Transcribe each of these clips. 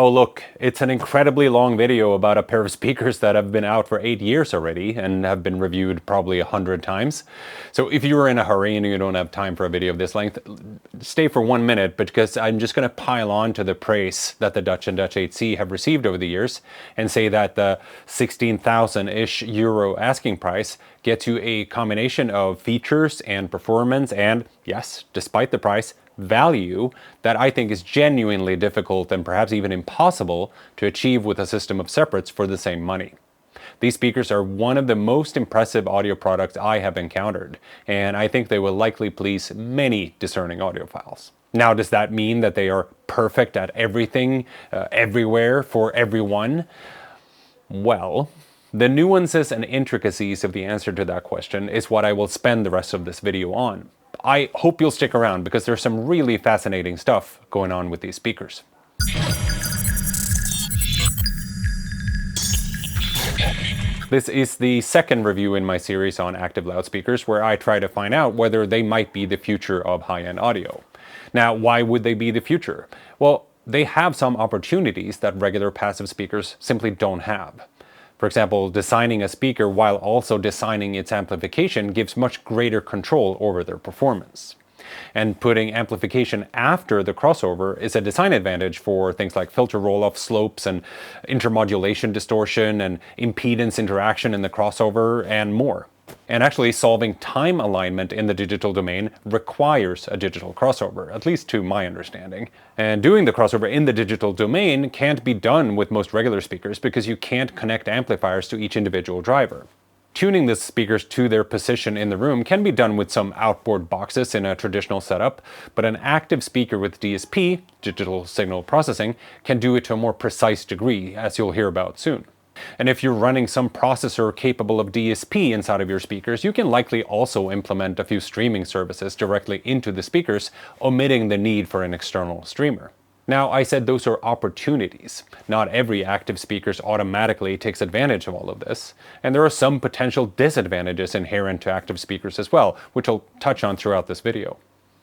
Oh look, it's an incredibly long video about a pair of speakers that have been out for 8 years already and have been reviewed probably 100 times. So if you're in a hurry and you don't have time for a video of this length, stay for 1 minute, because I'm just going to pile on to the praise that the Dutch and Dutch 8C have received over the years and say that the 16,000-ish euro asking price gets you a combination of features and performance and, yes, despite the price, value that I think is genuinely difficult and perhaps even impossible to achieve with a system of separates for the same money. These speakers are one of the most impressive audio products I have encountered, and I think they will likely please many discerning audiophiles. Now, does that mean that they are perfect at everything, everywhere, for everyone? Well, the nuances and intricacies of the answer to that question is what I will spend the rest of this video on. I hope you'll stick around because there's some really fascinating stuff going on with these speakers. This is the second review in my series on active loudspeakers where I try to find out whether they might be the future of high-end audio. Now, why would they be the future? Well, they have some opportunities that regular passive speakers simply don't have. For example, designing a speaker while also designing its amplification gives much greater control over their performance. And putting amplification after the crossover is a design advantage for things like filter roll-off slopes and intermodulation distortion and impedance interaction in the crossover and more. And actually solving time alignment in the digital domain requires a digital crossover, at least to my understanding. And doing the crossover in the digital domain can't be done with most regular speakers because you can't connect amplifiers to each individual driver. Tuning the speakers to their position in the room can be done with some outboard boxes in a traditional setup, but an active speaker with DSP, digital signal processing, can do it to a more precise degree, as you'll hear about soon. And if you're running some processor capable of DSP inside of your speakers, you can likely also implement a few streaming services directly into the speakers, omitting the need for an external streamer. Now, I said those are opportunities. Not every active speaker automatically takes advantage of all of this, and there are some potential disadvantages inherent to active speakers as well, which I'll touch on throughout this video.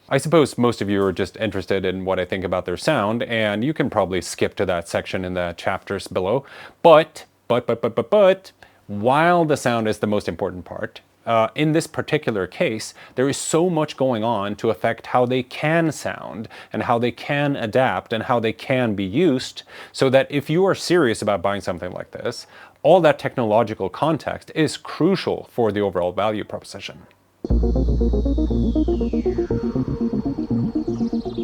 I suppose most of you are just interested in what I think about their sound, and you can probably skip to that section in the chapters below, but while the sound is the most important part, in this particular case, there is so much going on to affect how they can sound and how they can adapt and how they can be used, so that if you are serious about buying something like this, all that technological context is crucial for the overall value proposition.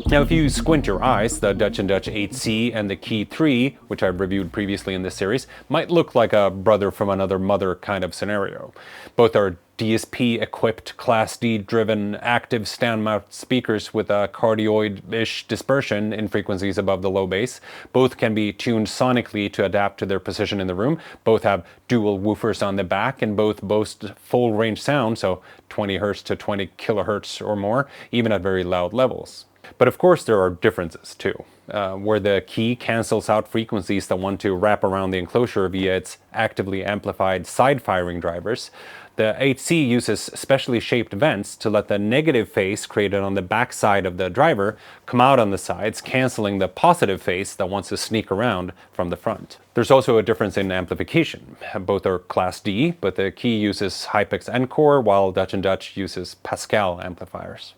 Now, if you squint your eyes, the Dutch and Dutch 8C and the Kii Three, which I've reviewed previously in this series, might look like a brother from another mother kind of scenario. Both are DSP-equipped, Class D-driven, active stand-mount speakers with a cardioid-ish dispersion in frequencies above the low bass. Both can be tuned sonically to adapt to their position in the room. Both have dual woofers on the back, and both boast full-range sound, so 20 Hz to 20 kHz or more, even at very loud levels. But of course there are differences too. Where the Kii cancels out frequencies that want to wrap around the enclosure via its actively amplified side-firing drivers, the 8C uses specially shaped vents to let the negative phase created on the back side of the driver come out on the sides, canceling the positive phase that wants to sneak around from the front. There's also a difference in amplification. Both are Class D, but the Kii uses Hypex Encore, while Dutch and Dutch uses Pascal amplifiers.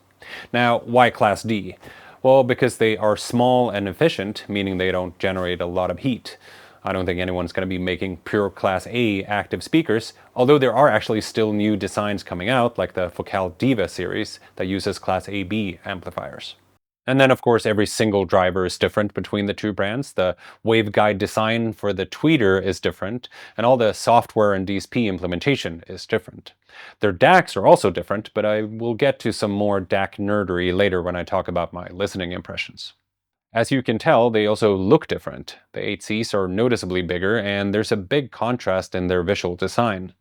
Now, why Class D? Well, because they are small and efficient, meaning they don't generate a lot of heat. I don't think anyone's going to be making pure Class A active speakers, although there are actually still new designs coming out, like the Focal Diva series, that uses Class AB amplifiers. And then, of course, every single driver is different between the two brands. The waveguide design for the tweeter is different, and all the software and DSP implementation is different. Their DACs are also different, but I will get to some more DAC nerdery later when I talk about my listening impressions. As you can tell, they also look different. The 8Cs are noticeably bigger, and there's a big contrast in their visual design.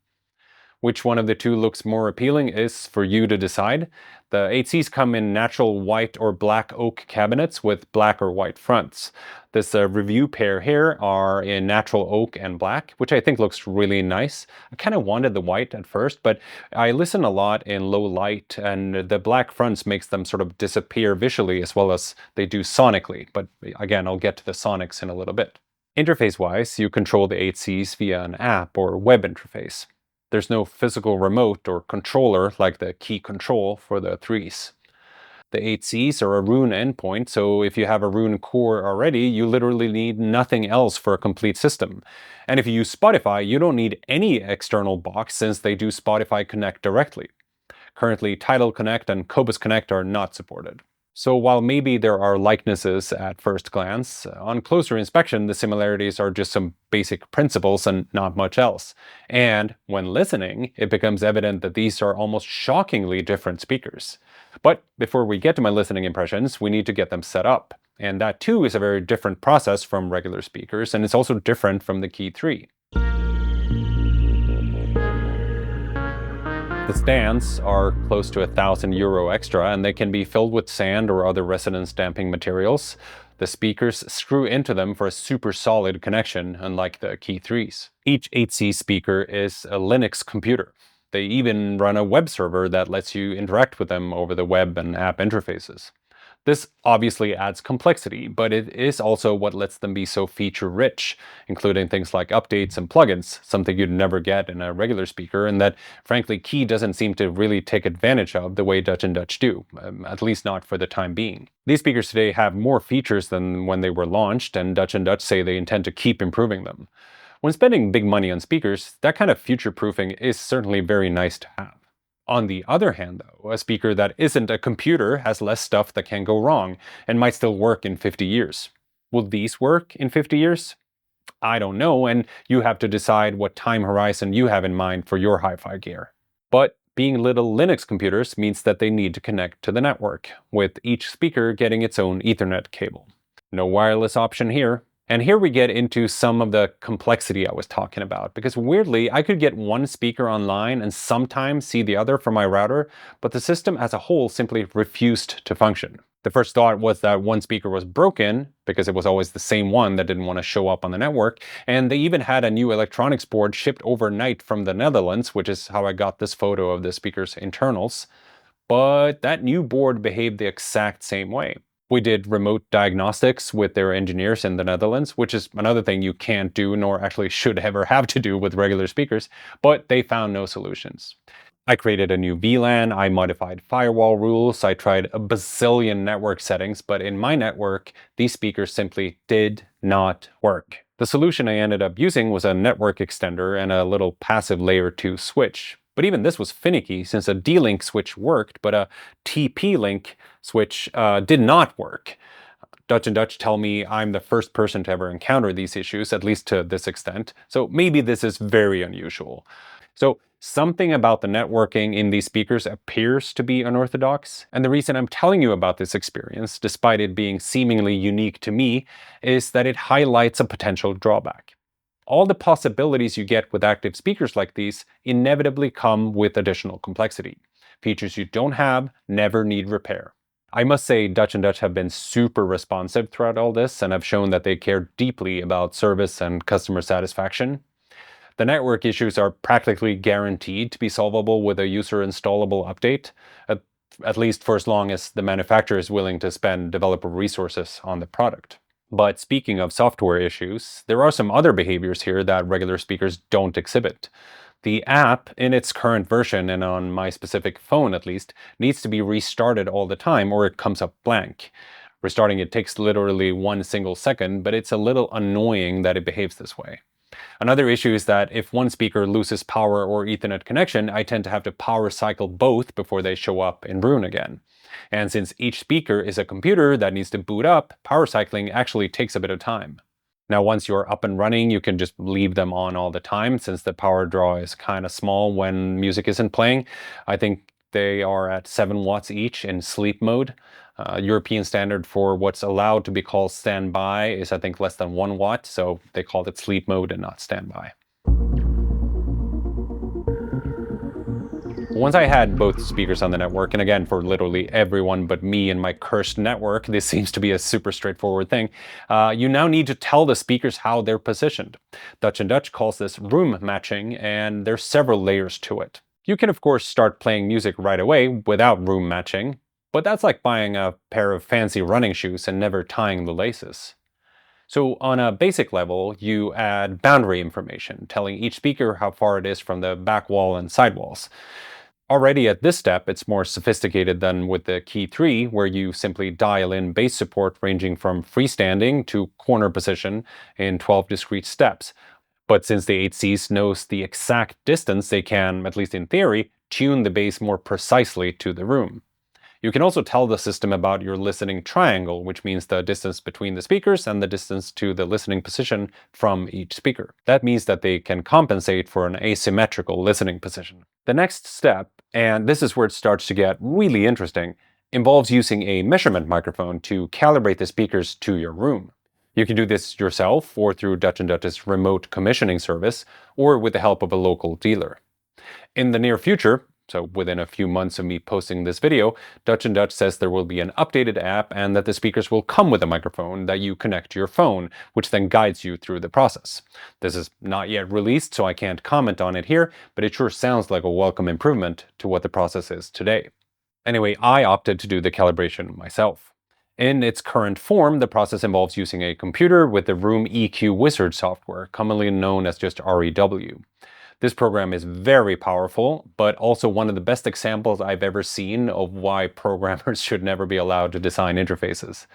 Which one of the two looks more appealing is for you to decide. The 8Cs come in natural white or black oak cabinets with black or white fronts. This review pair here are in natural oak and black, which I think looks really nice. I kind of wanted the white at first, but I listen a lot in low light, and the black fronts makes them sort of disappear visually as well as they do sonically. But again, I'll get to the sonics in a little bit. Interface-wise, you control the 8Cs via an app or web interface. There's no physical remote or controller like the Kii Control for the 3s. The 8Cs are a Roon endpoint, so if you have a Roon core already, you literally need nothing else for a complete system. And if you use Spotify, you don't need any external box since they do Spotify Connect directly. Currently, Tidal Connect and Cobus Connect are not supported. So while maybe there are likenesses at first glance, on closer inspection the similarities are just some basic principles and not much else. And when listening, it becomes evident that these are almost shockingly different speakers. But before we get to my listening impressions, we need to get them set up. And that too is a very different process from regular speakers, and it's also different from the Kii Three. The stands are close to €1,000 extra, and they can be filled with sand or other resonance damping materials. The speakers screw into them for a super solid connection, unlike the Kii Threes. Each 8C speaker is a Linux computer. They even run a web server that lets you interact with them over the web and app interfaces. This obviously adds complexity, but it is also what lets them be so feature-rich, including things like updates and plugins, something you'd never get in a regular speaker, and that, frankly, Kii doesn't seem to really take advantage of the way Dutch and Dutch do, at least not for the time being. These speakers today have more features than when they were launched, and Dutch say they intend to keep improving them. When spending big money on speakers, that kind of future-proofing is certainly very nice to have. On the other hand, though, a speaker that isn't a computer has less stuff that can go wrong and might still work in 50 years. Will these work in 50 years? I don't know, and you have to decide what time horizon you have in mind for your hi-fi gear. But being little Linux computers means that they need to connect to the network, with each speaker getting its own Ethernet cable. No wireless option here. And here we get into some of the complexity I was talking about, because weirdly, I could get one speaker online and sometimes see the other from my router, but the system as a whole simply refused to function. The first thought was that one speaker was broken, because it was always the same one that didn't want to show up on the network, and they even had a new electronics board shipped overnight from the Netherlands, which is how I got this photo of the speaker's internals. But that new board behaved the exact same way. We did remote diagnostics with their engineers in the Netherlands, which is another thing you can't do, nor actually should ever have to do with regular speakers, but they found no solutions. I created a new VLAN, I modified firewall rules, I tried a bazillion network settings, but in my network, these speakers simply did not work. The solution I ended up using was a network extender and a little passive layer 2 switch. But even this was finicky since a D-Link switch worked, but a TP-Link switch did not work. Dutch tell me I'm the first person to ever encounter these issues, at least to this extent, so maybe this is very unusual. So something about the networking in these speakers appears to be unorthodox, and the reason I'm telling you about this experience, despite it being seemingly unique to me, is that it highlights a potential drawback. All the possibilities you get with active speakers like these inevitably come with additional complexity. Features you don't have never need repair. I must say Dutch have been super responsive throughout all this and have shown that they care deeply about service and customer satisfaction. The network issues are practically guaranteed to be solvable with a user installable update, at least for as long as the manufacturer is willing to spend developer resources on the product. But speaking of software issues, there are some other behaviors here that regular speakers don't exhibit. The app, in its current version, and on my specific phone at least, needs to be restarted all the time or it comes up blank. Restarting it takes literally 1 single second, but it's a little annoying that it behaves this way. Another issue is that if one speaker loses power or Ethernet connection, I tend to have to power cycle both before they show up in Roon again. And since each speaker is a computer that needs to boot up, power cycling actually takes a bit of time. Now, once you're up and running, you can just leave them on all the time since the power draw is kind of small when music isn't playing. I think they are at 7 watts each in sleep mode. European standard for what's allowed to be called standby is I think less than 1 watt, so they called it sleep mode and not standby. Once I had both speakers on the network, and again, for literally everyone but me and my cursed network, this seems to be a super straightforward thing, you now need to tell the speakers how they're positioned. Dutch and Dutch calls this room matching, and there's several layers to it. You can of course start playing music right away without room matching, but that's like buying a pair of fancy running shoes and never tying the laces. So on a basic level, you add boundary information, telling each speaker how far it is from the back wall and side walls. Already at this step, it's more sophisticated than with the Kii Three, where you simply dial in bass support ranging from freestanding to corner position in 12 discrete steps. But since the 8Cs knows the exact distance, they can, at least in theory, tune the bass more precisely to the room. You can also tell the system about your listening triangle, which means the distance between the speakers and the distance to the listening position from each speaker. That means that they can compensate for an asymmetrical listening position. The next step, and this is where it starts to get really interesting, involves using a measurement microphone to calibrate the speakers to your room. You can do this yourself or through Dutch and Dutch's remote commissioning service, or with the help of a local dealer. In the near future, so within a few months of me posting this video, Dutch and Dutch says there will be an updated app and that the speakers will come with a microphone that you connect to your phone, which then guides you through the process. This is not yet released, so I can't comment on it here, but it sure sounds like a welcome improvement to what the process is today. Anyway, I opted to do the calibration myself. In its current form, the process involves using a computer with the Room EQ Wizard software, commonly known as just REW. This program is very powerful, but also one of the best examples I've ever seen of why programmers should never be allowed to design interfaces.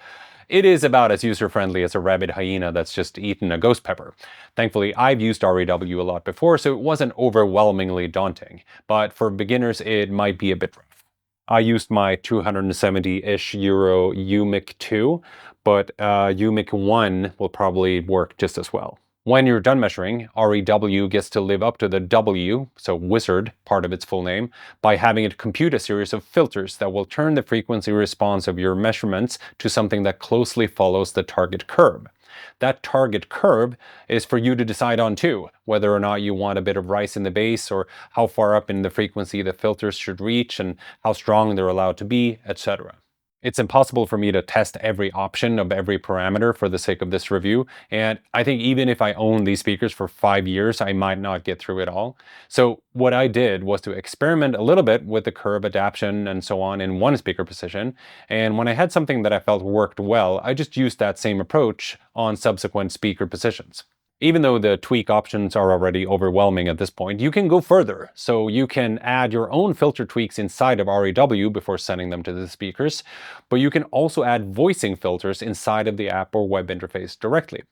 It is about as user-friendly as a rabid hyena that's just eaten a ghost pepper. Thankfully, I've used REW a lot before, so it wasn't overwhelmingly daunting, but for beginners it might be a bit rough. I used my 270-ish euro UMIC 2, but UMIC 1 will probably work just as well. When you're done measuring, REW gets to live up to the W, so wizard, part of its full name, by having it compute a series of filters that will turn the frequency response of your measurements to something that closely follows the target curve. That target curve is for you to decide on too, whether or not you want a bit of rice in the bass, or how far up in the frequency the filters should reach, and how strong they're allowed to be, etc. It's impossible for me to test every option of every parameter for the sake of this review, and I think even if I own these speakers for 5 years, I might not get through it all. So what I did was to experiment a little bit with the curve adaptation and so on in one speaker position, and when I had something that I felt worked well, I just used that same approach on subsequent speaker positions. Even though the tweak options are already overwhelming at this point, you can go further. So you can add your own filter tweaks inside of REW before sending them to the speakers, but you can also add voicing filters inside of the app or web interface directly.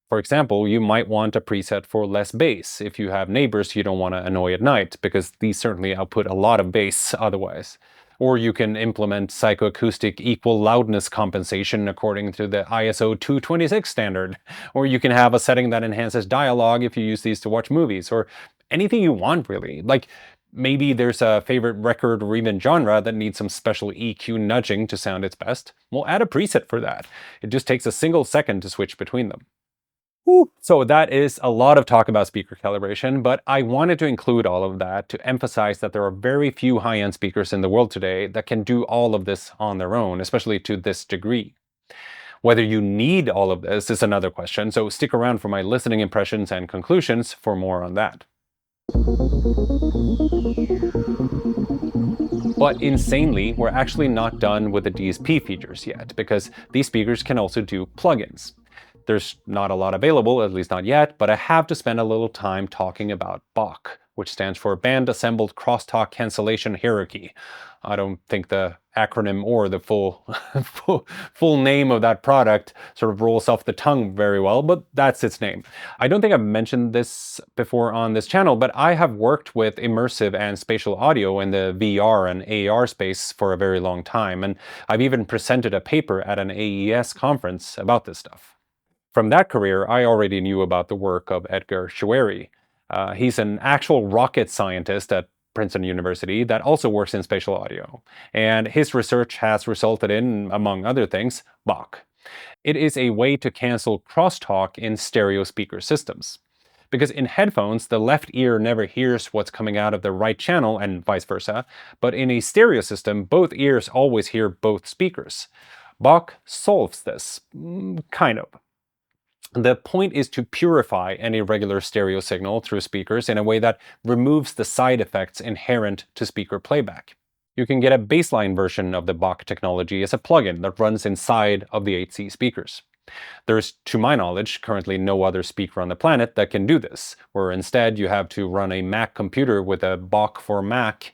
For example, you might want a preset for less bass if you have neighbors you don't want to annoy at night, because these certainly output a lot of bass otherwise. Or you can implement psychoacoustic equal loudness compensation according to the ISO 226 standard. Or you can have a setting that enhances dialogue if you use these to watch movies, or anything you want really. Like maybe there's a favorite record or even genre that needs some special EQ nudging to sound its best. We'll add a preset for that. It just takes a single second to switch between them. So that is a lot of talk about speaker calibration, but I wanted to include all of that to emphasize that there are very few high-end speakers in the world today that can do all of this on their own, especially to this degree. Whether you need all of this is another question, so stick around for my listening impressions and conclusions for more on that. But insanely, we're actually not done with the DSP features yet, because these speakers can also do plugins. There's not a lot available, at least not yet, but I have to spend a little time talking about BACCH, which stands for Band Assembled Crosstalk Cancellation Hierarchy. I don't think the acronym or the full name of that product sort of rolls off the tongue very well, but that's its name. I don't think I've mentioned this before on this channel, but I have worked with immersive and spatial audio in the VR and AR space for a very long time, and I've even presented a paper at an AES conference about this stuff. From that career, I already knew about the work of Edgar Choueiri. He's an actual rocket scientist at Princeton University that also works in spatial audio, and his research has resulted in, among other things, BACCH. It is a way to cancel crosstalk in stereo speaker systems. because in headphones, the left ear never hears what's coming out of the right channel and vice versa, but in a stereo system, both ears always hear both speakers. BACCH solves this, kind of. The point is to purify any regular stereo signal through speakers in a way that removes the side effects inherent to speaker playback. You can get a baseline version of the BACCH technology as a plugin that runs inside of the 8C speakers. There's, to my knowledge, currently no other speaker on the planet that can do this, where instead you have to run a Mac computer with a BACCH for Mac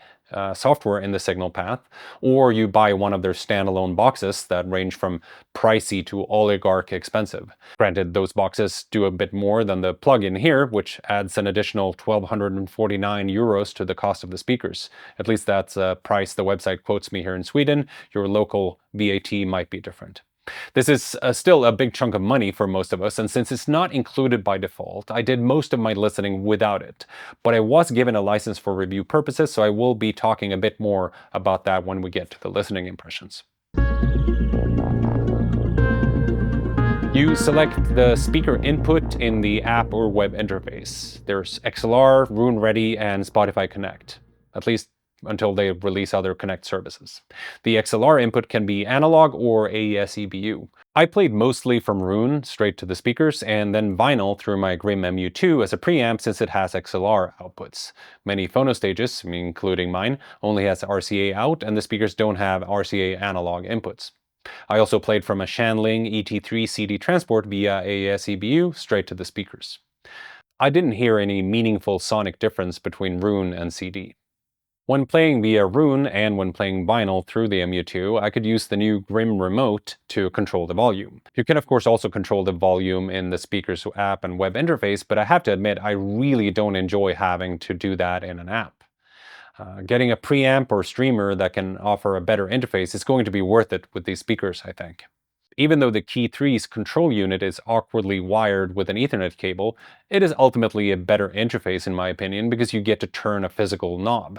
software in the signal path, or you buy one of their standalone boxes that range from pricey to oligarch expensive. Granted, those boxes do a bit more than the plug-in here, which adds an additional 1,249 euros to the cost of the speakers. At least that's a price the website quotes me here in Sweden. Your local VAT might be different. This is still a big chunk of money for most of us, and since it's not included by default, I did most of my listening without it. But I was given a license for review purposes, so I will be talking a bit more about that when we get to the listening impressions. You select the speaker input in the app or web interface. There's XLR, Roon Ready, and Spotify Connect, at least until they release other Connect services. The XLR input can be analog or AES EBU. I played mostly from Roon straight to the speakers, and then vinyl through my Grimm MU2 as a preamp since it has XLR outputs. Many phonostages, including mine, only has RCA out, and the speakers don't have RCA analog inputs. I also played from a Shanling ET3 CD transport via AES EBU straight to the speakers. I didn't hear any meaningful sonic difference between Roon and CD. When playing via Roon and when playing vinyl through the MU2, I could use the new Grimm remote to control the volume. You can of course also control the volume in the speakers app and web interface, but I have to admit I really don't enjoy having to do that in an app. Getting a preamp or streamer that can offer a better interface is going to be worth it with these speakers, I think. Even though the Kii Three's control unit is awkwardly wired with an Ethernet cable, it is ultimately a better interface in my opinion because you get to turn a physical knob.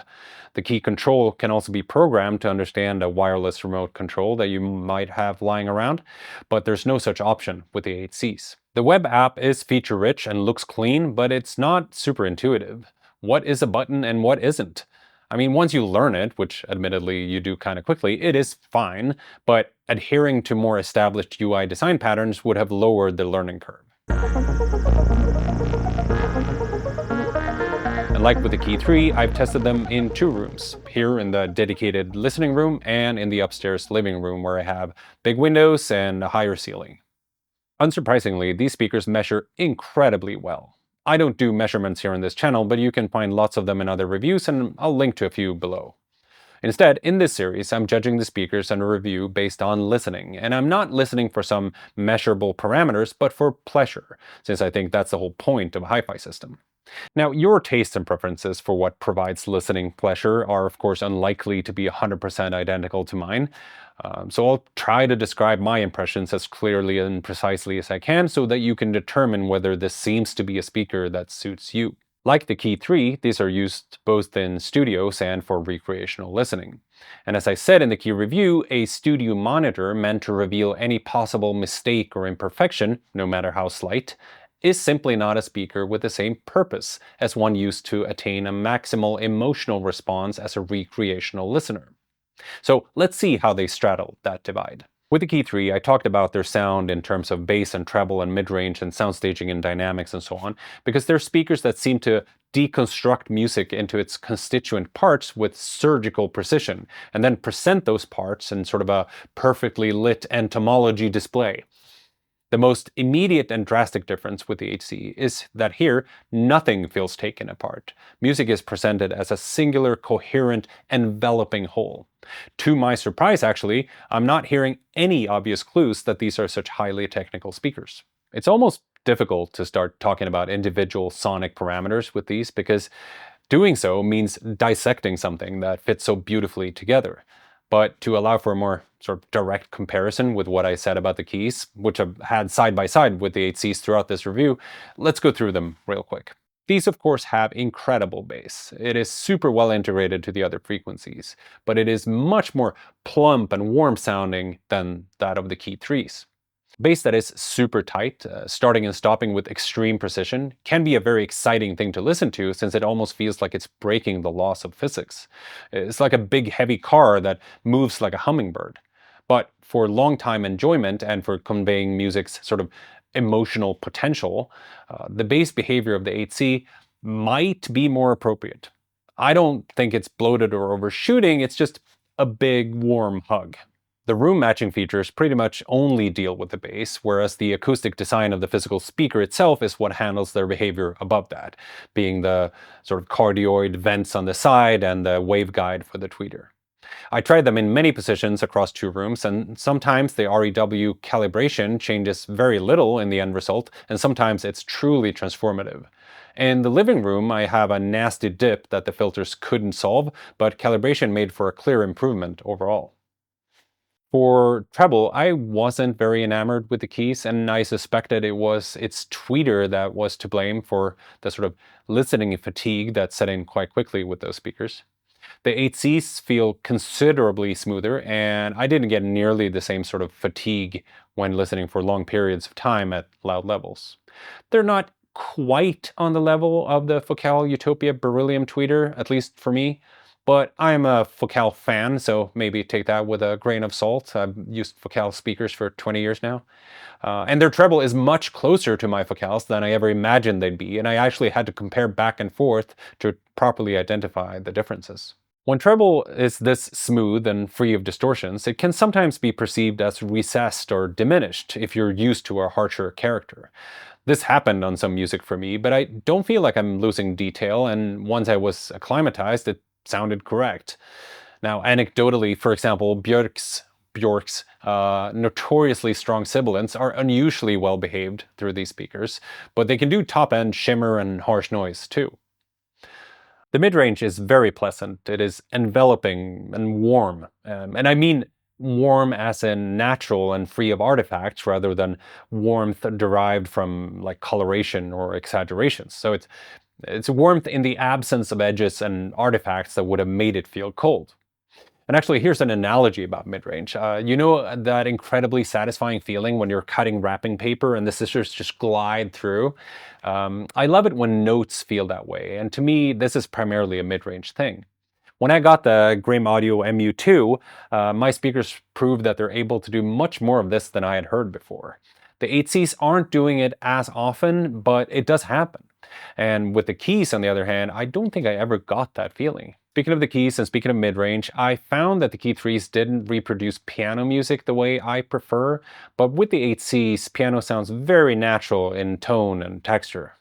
The Kii control can also be programmed to understand a wireless remote control that you might have lying around, but there's no such option with the 8Cs. The web app is feature-rich and looks clean, but it's not super intuitive. What is a button and what isn't? I mean, once you learn it, which admittedly you do kind of quickly, it is fine, but adhering to more established UI design patterns would have lowered the learning curve. And like with the Kii 3, I've tested them in two rooms, here in the dedicated listening room and in the upstairs living room where I have big windows and a higher ceiling. Unsurprisingly, these speakers measure incredibly well. I don't do measurements here on this channel, but you can find lots of them in other reviews, and I'll link to a few below. Instead, in this series, I'm judging the speakers and a review based on listening, and I'm not listening for some measurable parameters, but for pleasure, since I think that's the whole point of a hi-fi system. Now, your tastes and preferences for what provides listening pleasure are of course unlikely to be 100% identical to mine, so I'll try to describe my impressions as clearly and precisely as I can so that you can determine whether this seems to be a speaker that suits you. Like the Kii 3, these are used both in studios and for recreational listening. And as I said in the Kii review, a studio monitor meant to reveal any possible mistake or imperfection, no matter how slight, is simply not a speaker with the same purpose as one used to attain a maximal emotional response as a recreational listener. So let's see how they straddle that divide. With the Kii 3, I talked about their sound in terms of bass and treble and mid-range and sound staging and dynamics and so on, because they're speakers that seem to deconstruct music into its constituent parts with surgical precision, and then present those parts in sort of a perfectly lit entomology display. The most immediate and drastic difference with the HC is that here, nothing feels taken apart. Music is presented as a singular, coherent, enveloping whole. To my surprise, actually, I'm not hearing any obvious clues that these are such highly technical speakers. It's almost difficult to start talking about individual sonic parameters with these because doing so means dissecting something that fits so beautifully together. But to allow for a more sort of direct comparison with what I said about the keys, which I've had side by side with the 8Cs throughout this review, let's go through them real quick. These of course have incredible bass. It is super well integrated to the other frequencies, but it is much more plump and warm sounding than that of the Kii 3s. Bass that is super tight, starting and stopping with extreme precision, can be a very exciting thing to listen to since it almost feels like it's breaking the laws of physics. It's like a big heavy car that moves like a hummingbird. But for long-time enjoyment and for conveying music's sort of emotional potential, the bass behavior of the 8C might be more appropriate. I don't think it's bloated or overshooting, it's just a big warm hug. The room matching features pretty much only deal with the bass, whereas the acoustic design of the physical speaker itself is what handles their behavior above that, being the sort of cardioid vents on the side and the waveguide for the tweeter. I tried them in many positions across 2 rooms, and sometimes the REW calibration changes very little in the end result, and sometimes it's truly transformative. In the living room, I have a nasty dip that the filters couldn't solve, but calibration made for a clear improvement overall. For treble, I wasn't very enamored with the keys, and I suspected it was its tweeter that was to blame for the sort of listening fatigue that set in quite quickly with those speakers. The 8Cs feel considerably smoother, and I didn't get nearly the same sort of fatigue when listening for long periods of time at loud levels. They're not quite on the level of the Focal Utopia Beryllium tweeter, at least for me, but I'm a Focal fan, so maybe take that with a grain of salt. I've used Focal speakers for 20 years now. And their treble is much closer to my Focals than I ever imagined they'd be, and I actually had to compare back and forth to properly identify the differences. When treble is this smooth and free of distortions, it can sometimes be perceived as recessed or diminished if you're used to a harsher character. This happened on some music for me, but I don't feel like I'm losing detail, and once I was acclimatized, it sounded correct. Now, anecdotally, for example, Bjork's notoriously strong sibilants are unusually well behaved through these speakers, but they can do top-end shimmer and harsh noise too. The mid-range is very pleasant. It is enveloping and warm. And I mean warm as in natural and free of artifacts rather than warmth derived from like coloration or exaggerations. So it's warmth in the absence of edges and artifacts that would have made it feel cold. And actually, here's an analogy about mid-range. You know that incredibly satisfying feeling when you're cutting wrapping paper and the scissors just glide through? I love it when notes feel that way, and to me, this is primarily a mid-range thing. When I got the Graham Audio MU2, my speakers proved that they're able to do much more of this than I had heard before. The 8Cs aren't doing it as often, but it does happen. And with the keys, on the other hand, I don't think I ever got that feeling. Speaking of the keys and speaking of mid-range, I found that the Kii Threes didn't reproduce piano music the way I prefer, but with the 8Cs, piano sounds very natural in tone and texture.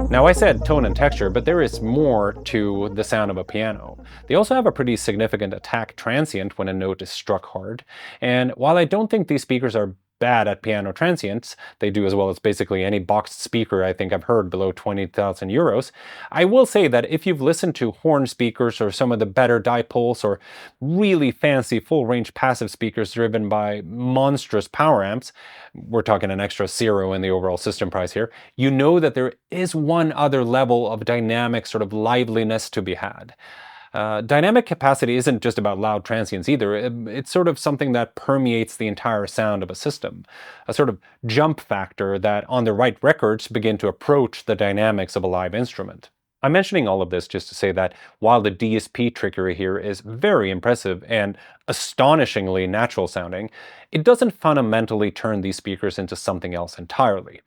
Now, I said tone and texture, but there is more to the sound of a piano. They also have a pretty significant attack transient when a note is struck hard, and while I don't think these speakers are bad at piano transients, they do as well as basically any boxed speaker I think I've heard below 20,000 euros, I will say that if you've listened to horn speakers or some of the better dipoles or really fancy full-range passive speakers driven by monstrous power amps, we're talking an extra zero in the overall system price here, you know that there is one other level of dynamic sort of liveliness to be had. Dynamic capacity isn't just about loud transients either. It's sort of something that permeates the entire sound of a system. A sort of jump factor that on the right records begin to approach the dynamics of a live instrument. I'm mentioning all of this just to say that while the DSP trickery here is very impressive and astonishingly natural sounding, it doesn't fundamentally turn these speakers into something else entirely.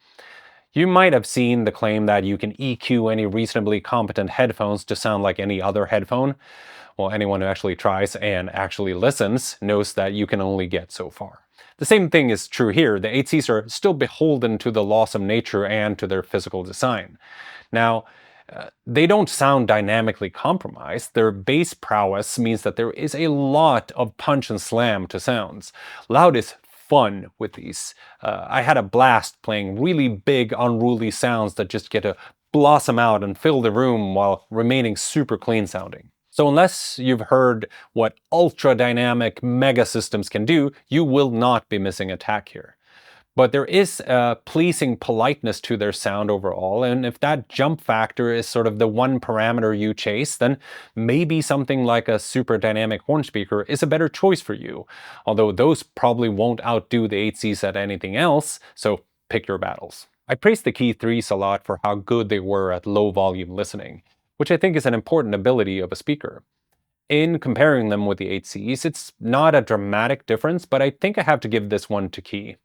You might have seen the claim that you can EQ any reasonably competent headphones to sound like any other headphone. Well, anyone who actually tries and actually listens knows that you can only get so far. The same thing is true here. The 8Cs are still beholden to the laws of nature and to their physical design. Now, they don't sound dynamically compromised. Their bass prowess means that there is a lot of punch and slam to sounds. Loud is fun with these. I had a blast playing really big, unruly sounds that just get to blossom out and fill the room while remaining super clean sounding. So unless you've heard what ultra dynamic mega systems can do, you will not be missing attack here. But there is a pleasing politeness to their sound overall, and if that jump factor is sort of the one parameter you chase, then maybe something like a super dynamic horn speaker is a better choice for you. Although those probably won't outdo the 8Cs at anything else, so pick your battles. I praised the Kii Threes a lot for how good they were at low volume listening, which I think is an important ability of a speaker. In comparing them with the 8Cs, it's not a dramatic difference, but I think I have to give this one to Kii.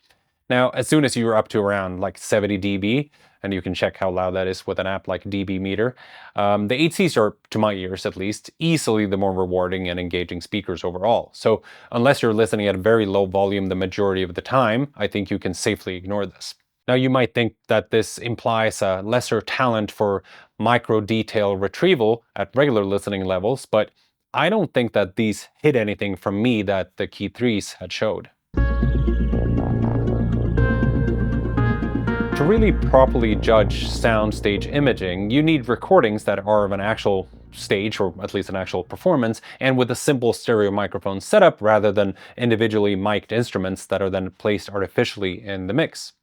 Now, as soon as you're up to around like 70 dB, and you can check how loud that is with an app like dB meter, the 8Cs are, to my ears at least, easily the more rewarding and engaging speakers overall. So unless you're listening at a very low volume the majority of the time, I think you can safely ignore this. Now, you might think that this implies a lesser talent for micro detail retrieval at regular listening levels, but I don't think that these hid anything from me that the Kii Threes had showed. To really properly judge soundstage imaging, you need recordings that are of an actual stage, or at least an actual performance, and with a simple stereo microphone setup rather than individually mic'd instruments that are then placed artificially in the mix.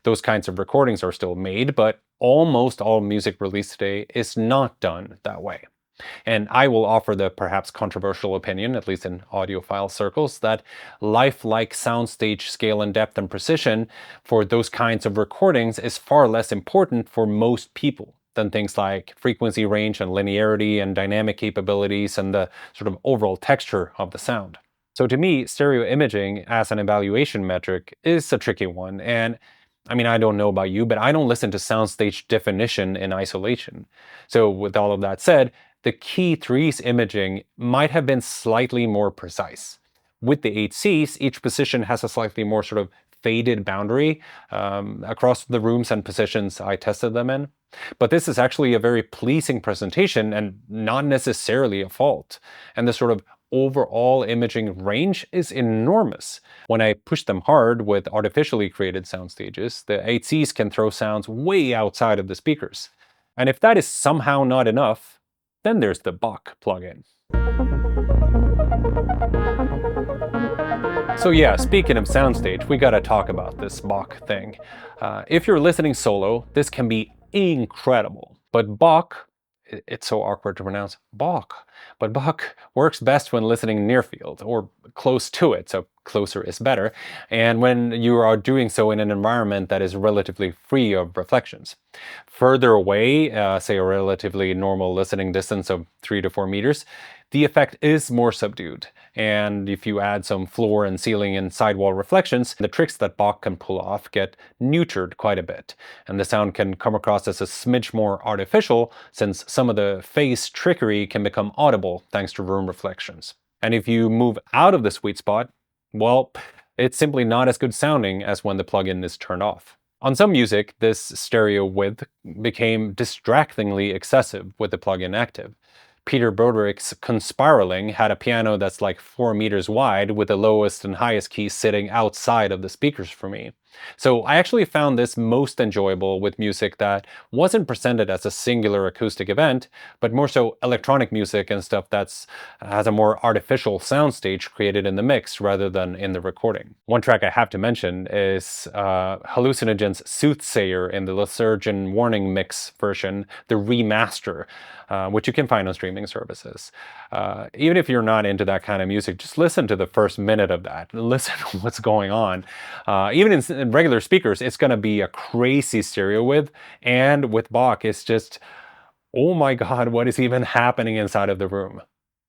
Those kinds of recordings are still made, but almost all music released today is not done that way. And I will offer the perhaps controversial opinion, at least in audiophile circles, that lifelike soundstage scale and depth and precision for those kinds of recordings is far less important for most people than things like frequency range and linearity and dynamic capabilities and the sort of overall texture of the sound. So to me, stereo imaging as an evaluation metric is a tricky one, and I mean, I don't know about you, but I don't listen to soundstage definition in isolation. So with all of that said, the Kii Three's imaging might have been slightly more precise. With the 8Cs, each position has a slightly more sort of faded boundary across the rooms and positions I tested them in. But this is actually a very pleasing presentation and not necessarily a fault. And the sort of overall imaging range is enormous. When I push them hard with artificially created sound stages, the 8Cs can throw sounds way outside of the speakers. And if that is somehow not enough, then there's the BACCH plugin. So yeah, speaking of soundstage, we gotta talk about this BACCH thing. If you're listening solo, this can be incredible. But BACCH, it's so awkward to pronounce, BACCH. But BACCH works best when listening near field, or close to it, so closer is better, and when you are doing so in an environment that is relatively free of reflections. Further away, say a relatively normal listening distance of 3 to 4 meters, the effect is more subdued. And if you add some floor and ceiling and sidewall reflections, the tricks that BACCH can pull off get neutered quite a bit. And the sound can come across as a smidge more artificial, since some of the face trickery can become audible thanks to room reflections. And if you move out of the sweet spot, well, it's simply not as good sounding as when the plugin is turned off. On some music, this stereo width became distractingly excessive with the plugin active. Peter Broderick's Conspiraling had a piano that's like 4 meters wide with the lowest and highest keys sitting outside of the speakers for me. So I actually found this most enjoyable with music that wasn't presented as a singular acoustic event, but more so electronic music and stuff that's has a more artificial soundstage created in the mix rather than in the recording. One track I have to mention is Hallucinogen's Soothsayer in the Lysergian Warning Mix version, the remaster, which you can find on streaming services. Even if you're not into that kind of music, just listen to the first minute of that. Listen to what's going on. Even in regular speakers, it's going to be a crazy stereo width, and with BACCH, it's just, oh my god, what is even happening inside of the room?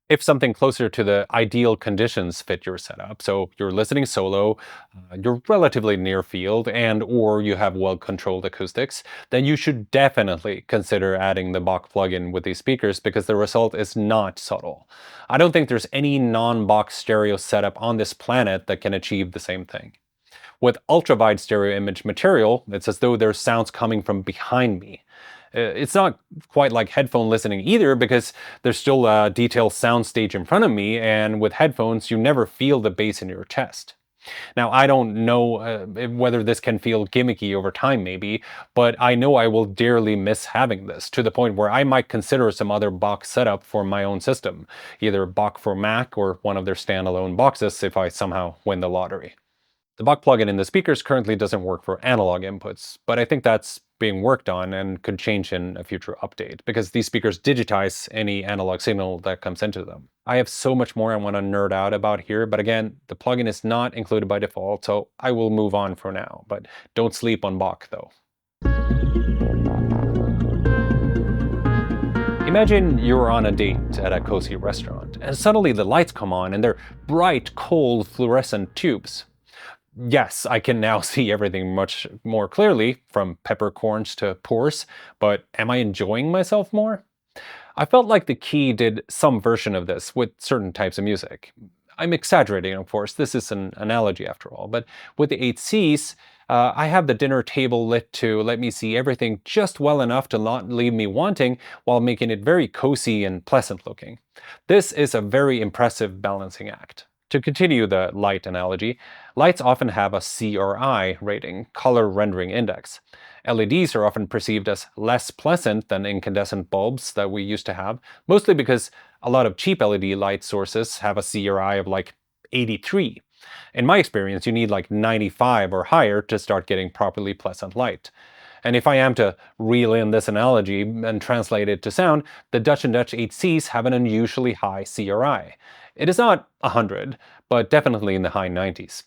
If something closer to the ideal conditions fit your setup, so you're listening solo, you're relatively near field, and or you have well-controlled acoustics, then you should definitely consider adding the BACCH plugin with these speakers because the result is not subtle. I don't think there's any non-BACCH stereo setup on this planet that can achieve the same thing. With ultra-wide stereo image material, it's as though there's sounds coming from behind me. It's not quite like headphone listening either because there's still a detailed soundstage in front of me, and with headphones you never feel the bass in your chest. Now, I don't know whether this can feel gimmicky over time maybe, but I know I will dearly miss having this, to the point where I might consider some other BACCH setup for my own system, either BACCH for Mac or one of their standalone boxes if I somehow win the lottery. The BACCH plugin in the speakers currently doesn't work for analog inputs, but I think that's being worked on and could change in a future update, because these speakers digitize any analog signal that comes into them. I have so much more I want to nerd out about here, but again, the plugin is not included by default, so I will move on for now, but don't sleep on BACCH though. Imagine you're on a date at a cozy restaurant, and suddenly the lights come on and they're bright, cold, fluorescent tubes. Yes, I can now see everything much more clearly, from peppercorns to pores, but am I enjoying myself more? I felt like the Kii did some version of this with certain types of music. I'm exaggerating, of course, this is an analogy after all, but with the 8Cs, I have the dinner table lit to let me see everything just well enough to not leave me wanting, while making it very cozy and pleasant looking. This is a very impressive balancing act. To continue the light analogy, lights often have a CRI rating, color rendering index. LEDs are often perceived as less pleasant than incandescent bulbs that we used to have, mostly because a lot of cheap LED light sources have a CRI of like 83. In my experience, you need like 95 or higher to start getting properly pleasant light. And if I am to reel in this analogy and translate it to sound, the Dutch and Dutch 8Cs have an unusually high CRI. It is not 100, but definitely in the high 90s.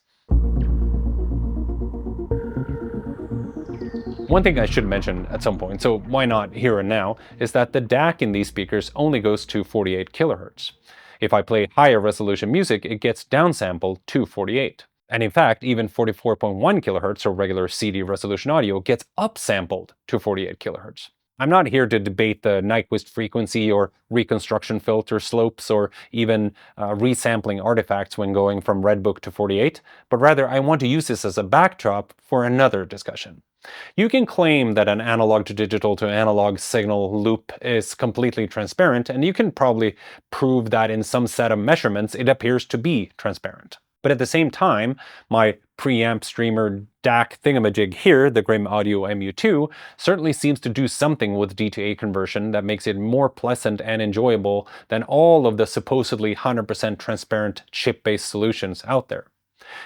One thing I should mention at some point, so why not here and now, is that the DAC in these speakers only goes to 48 kHz. If I play higher resolution music, it gets downsampled to 48. And in fact, even 44.1 kHz or regular CD resolution audio gets upsampled to 48 kHz. I'm not here to debate the Nyquist frequency or reconstruction filter slopes or even resampling artifacts when going from Redbook to 48, but rather I want to use this as a backdrop for another discussion. You can claim that an analog to analog signal loop is completely transparent, and you can probably prove that in some set of measurements it appears to be transparent. But at the same time, my preamp streamer DAC thingamajig here, the Grim Audio MU2, certainly seems to do something with D to A conversion that makes it more pleasant and enjoyable than all of the supposedly 100% transparent chip-based solutions out there.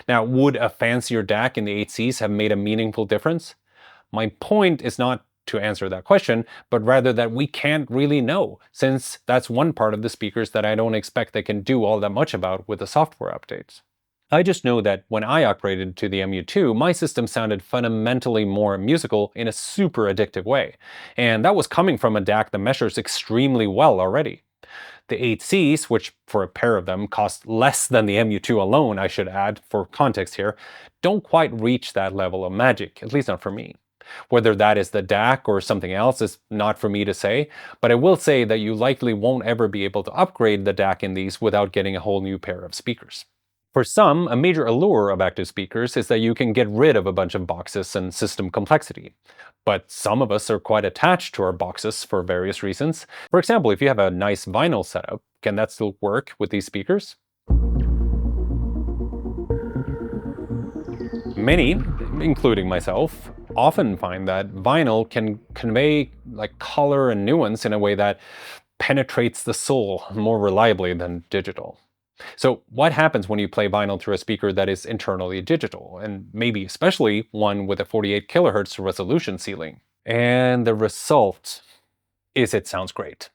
Now, would a fancier DAC in the 8Cs have made a meaningful difference? My point is not to answer that question, but rather that we can't really know, since that's one part of the speakers that I don't expect they can do all that much about with the software updates. I just know that when I upgraded to the MU2, my system sounded fundamentally more musical in a super addictive way, and that was coming from a DAC that measures extremely well already. The 8Cs, which for a pair of them cost less than the MU2 alone, I should add, for context here, don't quite reach that level of magic, at least not for me. Whether that is the DAC or something else is not for me to say, but I will say that you likely won't ever be able to upgrade the DAC in these without getting a whole new pair of speakers. For some, a major allure of active speakers is that you can get rid of a bunch of boxes and system complexity. But some of us are quite attached to our boxes for various reasons. For example, if you have a nice vinyl setup, can that still work with these speakers? Many, including myself, often find that vinyl can convey like color and nuance in a way that penetrates the soul more reliably than digital. So what happens when you play vinyl through a speaker that is internally digital, and maybe especially one with a 48 kHz resolution ceiling? And the result is it sounds great.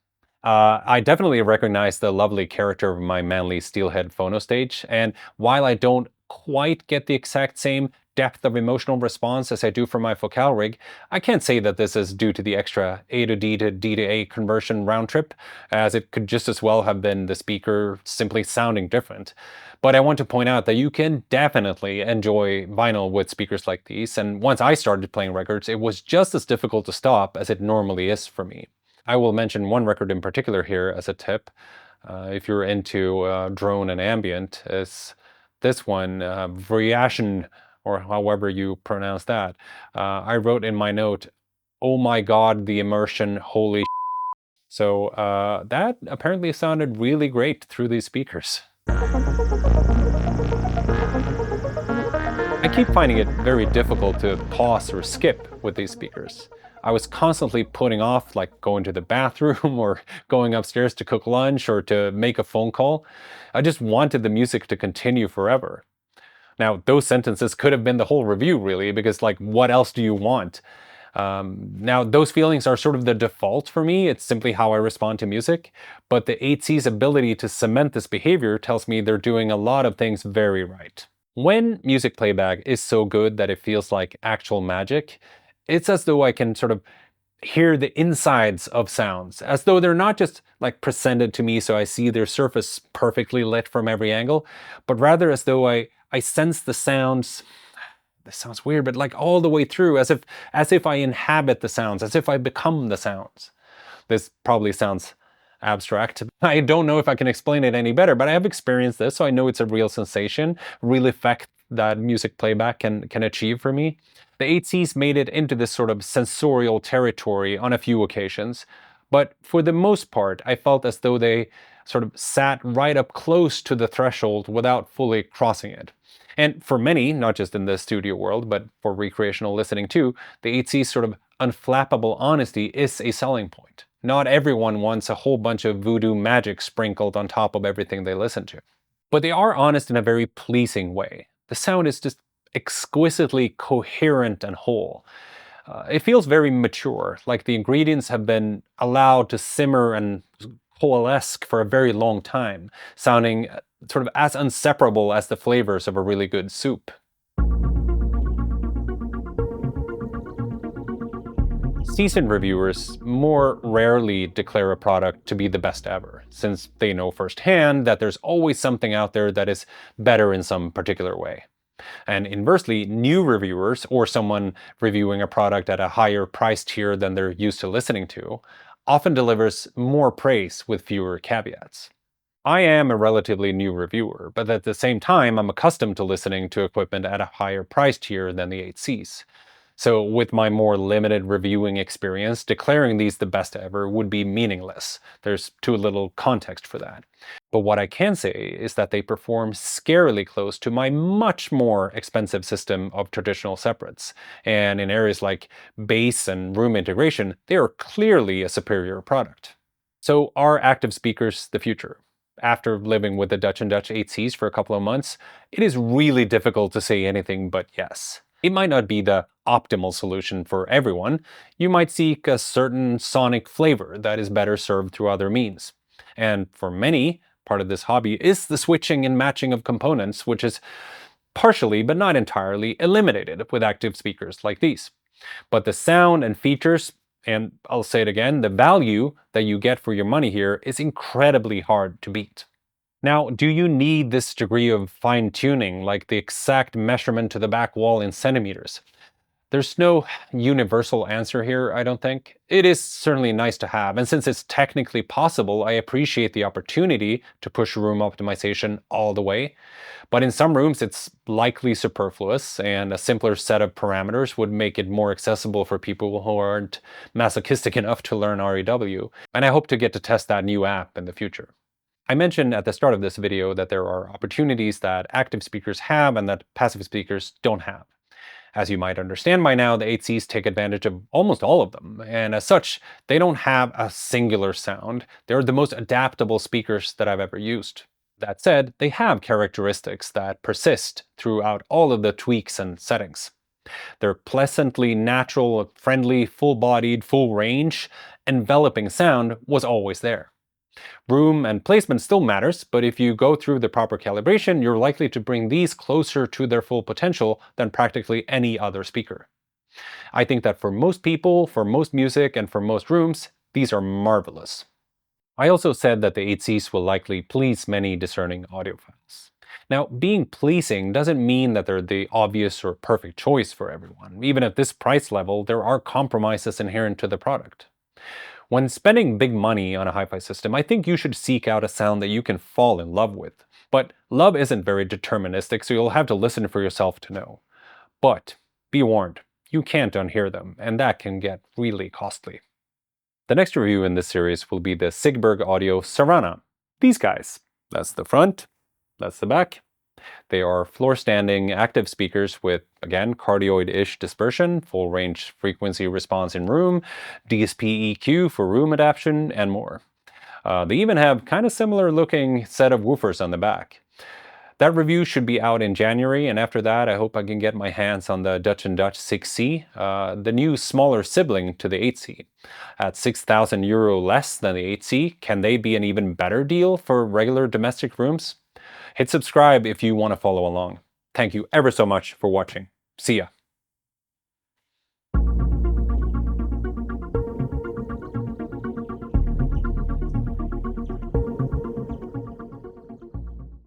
I definitely recognize the lovely character of my manly steelhead Phonostage, and while I don't quite get the exact same depth of emotional response as I do for my Focal rig, I can't say that this is due to the extra A to D to D to A conversion round trip, as it could just as well have been the speaker simply sounding different. But I want to point out that you can definitely enjoy vinyl with speakers like these, and once I started playing records, it was just as difficult to stop as it normally is for me. I will mention one record in particular here as a tip, if you're into drone and ambient, is this one, Vriashin, or however you pronounce that. I wrote in my note, "Oh my god, the immersion, holy sh-." So that apparently sounded really great through these speakers. I keep finding it very difficult to pause or skip with these speakers. I was constantly putting off, like going to the bathroom or going upstairs to cook lunch or to make a phone call. I just wanted the music to continue forever. Now, those sentences could have been the whole review, really, because, like, what else do you want? Now, those feelings are sort of the default for me. It's simply how I respond to music. But the 8C's ability to cement this behavior tells me they're doing a lot of things very right. When music playback is so good that it feels like actual magic, it's as though I can sort of hear the insides of sounds, as though they're not just like presented to me so I see their surface perfectly lit from every angle, but rather as though I sense the sounds. This sounds weird, but like all the way through, as if I inhabit the sounds, as if I become the sounds. This probably sounds abstract. I don't know if I can explain it any better, but I have experienced this, so I know it's a real sensation, real effect that music playback can achieve for me. The 8Cs made it into this sort of sensorial territory on a few occasions, but for the most part, I felt as though they sort of sat right up close to the threshold without fully crossing it. And for many, not just in the studio world, but for recreational listening too, the 8C's sort of unflappable honesty is a selling point. Not everyone wants a whole bunch of voodoo magic sprinkled on top of everything they listen to. But they are honest in a very pleasing way. The sound is just exquisitely coherent and whole. It feels very mature, like the ingredients have been allowed to simmer and coalesce for a very long time, sounding sort of as inseparable as the flavors of a really good soup. Seasoned reviewers more rarely declare a product to be the best ever, since they know firsthand that there's always something out there that is better in some particular way. And inversely, new reviewers, or someone reviewing a product at a higher price tier than they're used to listening to, often delivers more praise with fewer caveats. I am a relatively new reviewer, but at the same time, I'm accustomed to listening to equipment at a higher price tier than the 8Cs. So with my more limited reviewing experience, declaring these the best ever would be meaningless. There's too little context for that. But what I can say is that they perform scarily close to my much more expensive system of traditional separates. And in areas like bass and room integration, they are clearly a superior product. So are active speakers the future? After living with the Dutch and Dutch 8Cs for a couple of months, it is really difficult to say anything but yes. It might not be the optimal solution for everyone. You might seek a certain sonic flavor that is better served through other means. And for many, part of this hobby is the switching and matching of components, which is partially, but not entirely, eliminated with active speakers like these. But the sound and features, and I'll say it again, the value that you get for your money here is incredibly hard to beat. Now, do you need this degree of fine-tuning, like the exact measurement to the back wall in centimeters? There's no universal answer here, I don't think. It is certainly nice to have, and since it's technically possible, I appreciate the opportunity to push room optimization all the way. But in some rooms, it's likely superfluous, and a simpler set of parameters would make it more accessible for people who aren't masochistic enough to learn REW, and I hope to get to test that new app in the future. I mentioned at the start of this video that there are opportunities that active speakers have and that passive speakers don't have. As you might understand by now, the 8Cs take advantage of almost all of them, and as such, they don't have a singular sound. They're the most adaptable speakers that I've ever used. That said, they have characteristics that persist throughout all of the tweaks and settings. Their pleasantly natural, friendly, full-bodied, full-range, enveloping sound was always there. Room and placement still matters, but if you go through the proper calibration, you're likely to bring these closer to their full potential than practically any other speaker. I think that for most people, for most music, and for most rooms, these are marvelous. I also said that the 8Cs will likely please many discerning audiophiles. Now, being pleasing doesn't mean that they're the obvious or perfect choice for everyone. Even at this price level, there are compromises inherent to the product. When spending big money on a hi-fi system, I think you should seek out a sound that you can fall in love with. But love isn't very deterministic, so you'll have to listen for yourself to know. But be warned, you can't unhear them, and that can get really costly. The next review in this series will be the Sigberg Audio Sarana. These guys. That's the front, that's the back. They are floor-standing active speakers with, again, cardioid-ish dispersion, full-range frequency response in room, DSP EQ for room adaptation, and more. They even have kind of similar-looking set of woofers on the back. That review should be out in January, and after that I hope I can get my hands on the Dutch & Dutch 6C, the new smaller sibling to the 8C. At €6,000 less than the 8C, can they be an even better deal for regular domestic rooms? Hit subscribe if you want to follow along. Thank you ever so much for watching. See ya.